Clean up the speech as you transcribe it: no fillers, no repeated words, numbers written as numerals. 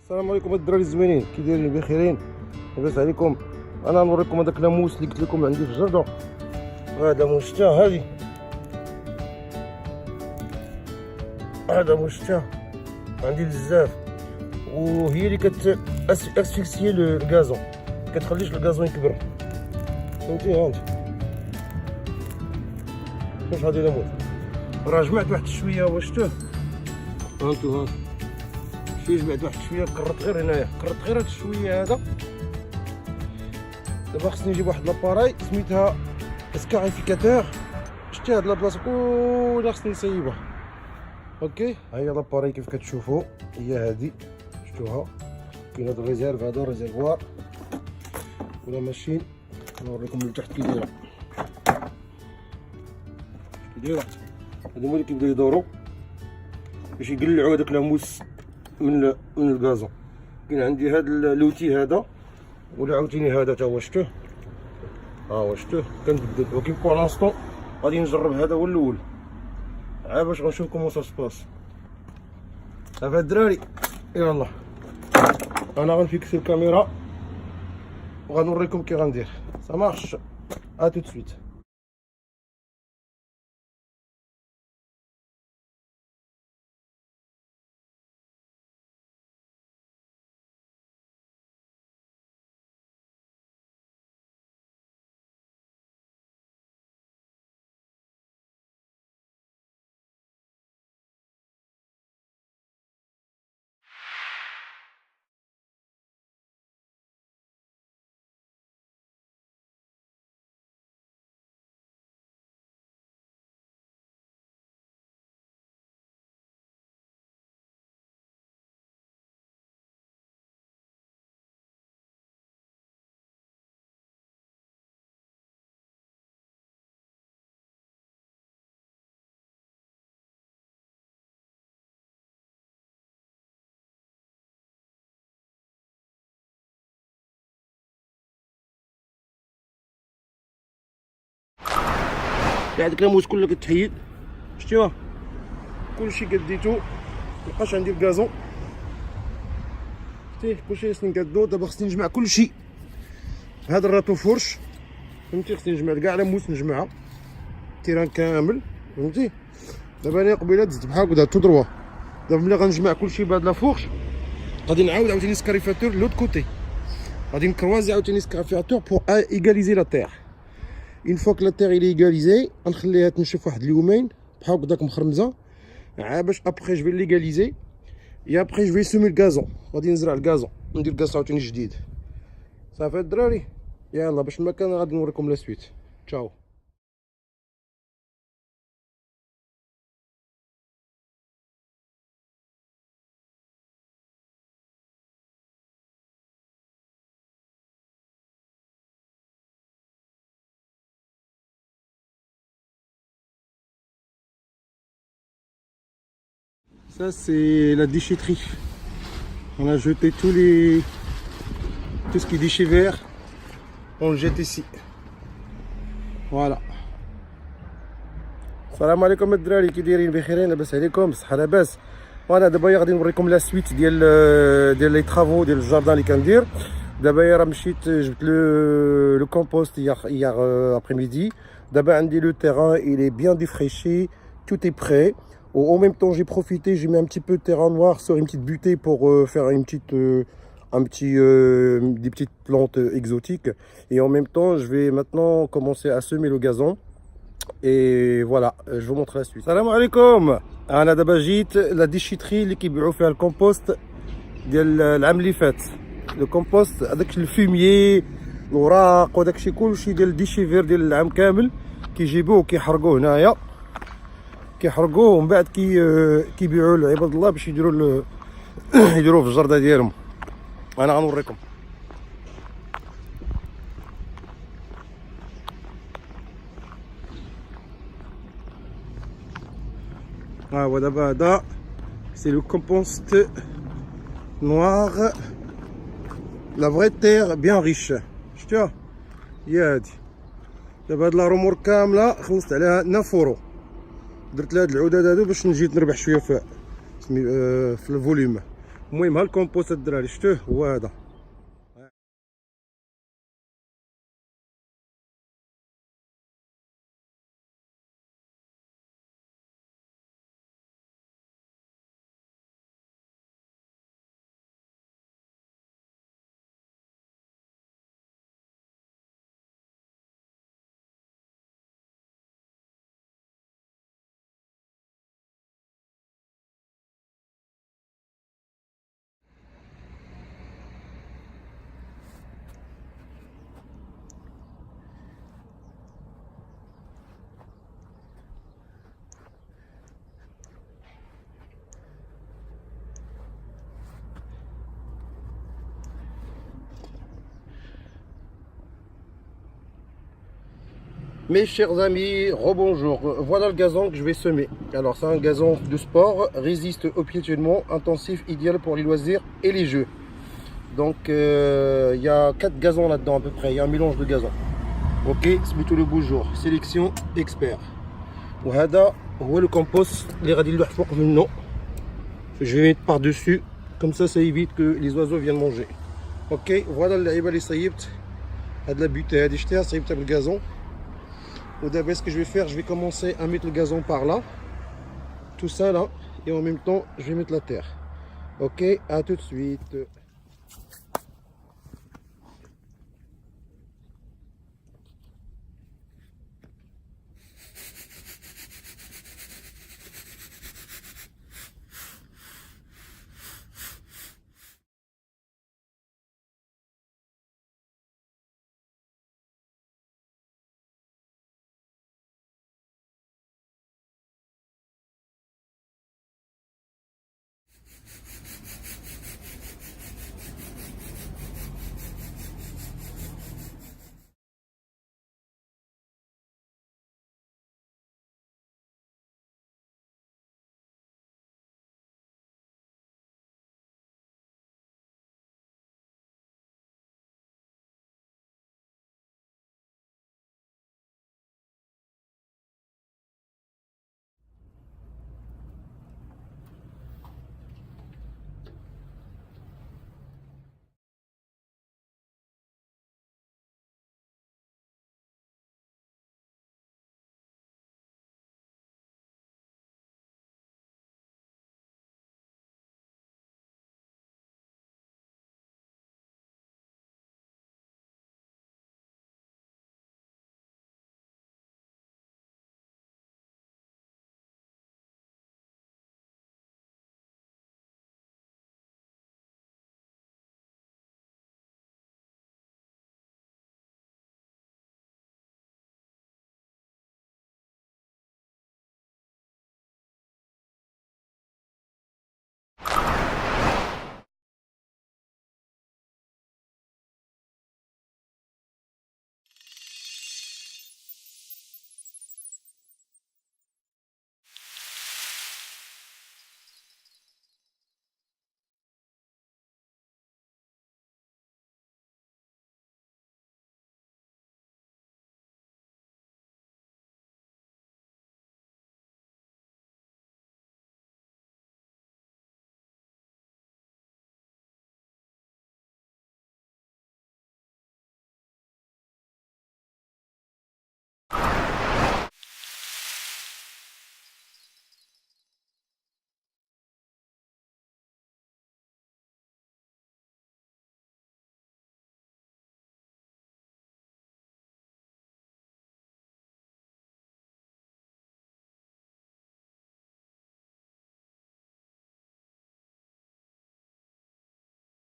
السلام عليكم الدراري الزوينين، كي دايرين؟ بخيرين؟ لاباس عليكم؟ انا نوريكم هذاك لاموس اللي قلت لكم عندي في الجرده. هذا مشتاه، هذا مشتاه عندي بزاف، وهي اللي اسفكسي الغازون، كتخليش الغازون يكبر، فهمتي؟ ها انت واش هادي لاموس راه جمعت واحد شويه، واشتوه هانتو شي جمعت واحد شويه، كررت غير هنايا، كررت غير هاد الشويه هذا. دابا خصني نجيب واحد لاباراي سميتها اسكاريفيكاتور، شتي هاد البلاصه كلها خصني نسيبها. اوكي، ها هي لاباراي كيف كتشوفوا، هي هادي شفتوها، كاين هاد الريزيرف، هذا ريزيرفوار ولا ماشين. نوريكم من تحت كي دايره، هادو هما اللي كيبداو يدوروا باش يقلعوا هذاك لاموس من الغازون. كاين عندي هاد لوتي هذا، ولا عاوتاني هذا تا هو، شفتوه؟ ها هو شفتوه، كنبدل. ولكن بور لانستون غادي نجرب هذا هو الاول، عا باش غنشوف كومون سا سباس. صافي الدراري، يلا انا غنفيكسي الكاميرا وغنوريكم كي غندير. سا مارش، ا تو سويت. هذاك لاموس كله كتحيد، شتيوه كلشي قديتو، مبقاش عندي الغازون، شتيه كلشي خصني نقادو. دابا خصني نجمع كلشي هذا الراطو فورش، فهمتي؟ خصني نجمع كاع لاموس، نجمعها التيران كامل، فهمتي؟ دابا انا قبيله دزت بحال هكا تو دروا. دابا ملي غنجمع كلشي بهاد لا فورش غادي نعاود عاوتاني سكاريفاتور لوط كوتي، غادي نكروازي عاوتاني سكاريفاتور بور ايغاليزي لا تيغ. اون فوا كو لا تيغ إلي ايغاليزي غنخليها تنشف واحد اليومين بحال هكداك مخرمزه، عا باش ابخي جو في ليغاليزي، يا ابخي جو في سومي الغازون، غادي نزرع الغازون، ندير غاز عاوتاني جديد. صافي الدراري، يلا باش ما كان غادي نوريكم لا سويت. تشاو. Ça c'est la déchetterie. On a jeté tout ce qui est déchets verts, on le jette ici. Voilà. السلام عليكم الدراري، كي دايرين؟ بخيرين؟ لاباس عليكم؟ بصحه لاباس. وانا دابا غادي نوريكم لا سويت ديال لي طرافو ديال الجاردان اللي كندير. دابا راه مشيت جبت لو كومبوست hier après-midi. دابا عندي لو terrain, il est bien défraîché, tout est prêt. En même temps, j'ai profité, j'ai mis un petit peu de terrain noir sur une petite butée pour faire une petite, des petites plantes exotiques. Et en même temps, je vais maintenant commencer à semer le gazon. Et voilà, je vous montre la suite. Salam alaikum. أنا دابا جيت لا ديشيتري اللي كيبيعوا فيها الكومبوست ديال العام اللي فات. لو كومبوست هذاك الفوميي، الوراق وداكشي كلشي ديال الديشي فير ديال العام كامل كيجيبوه كيحرقوه هنايا، كيحرقوه ومن بعد كيبيعوه لعباد الله باش يديروه يديروه في الجرده ديالهم. انا غنوريكم. ها هو دابا هذا سي لو كومبوست نوار، لا فري تيغ بيان ريش، شفتوها؟ هي هادي. دابا هاد لا رومور كامله خلصت عليها 9 اورو، درت لها هاد العداد هادو باش نجي نربح شويه في الفوليوم. المهم ها الكومبوست الدراري شفتوه هو هذا. Mes chers amis, rebonjour. Voilà le gazon que je vais semer. Alors c'est un gazon de sport, résiste au piétinement, intensif, idéal pour les loisirs et les jeux. Donc il y a 4 gazons là-dedans à peu près, il y a un mélange de gazon. Ok, سميتو le beau jour, sélection expert. وهذا هو le compost اللي غادي نلوح فوق منه. Je vais mettre par dessus, comme ça évite que les oiseaux viennent manger. Ok, voilà اللعيبه اللي صيبت. هاد لا بوتي هادي شتيها صيبتها بالغازون. D'abord, ce que je vais faire, je vais commencer à mettre le gazon par là, tout ça là, et en même temps, je vais mettre la terre. Ok, à tout de suite.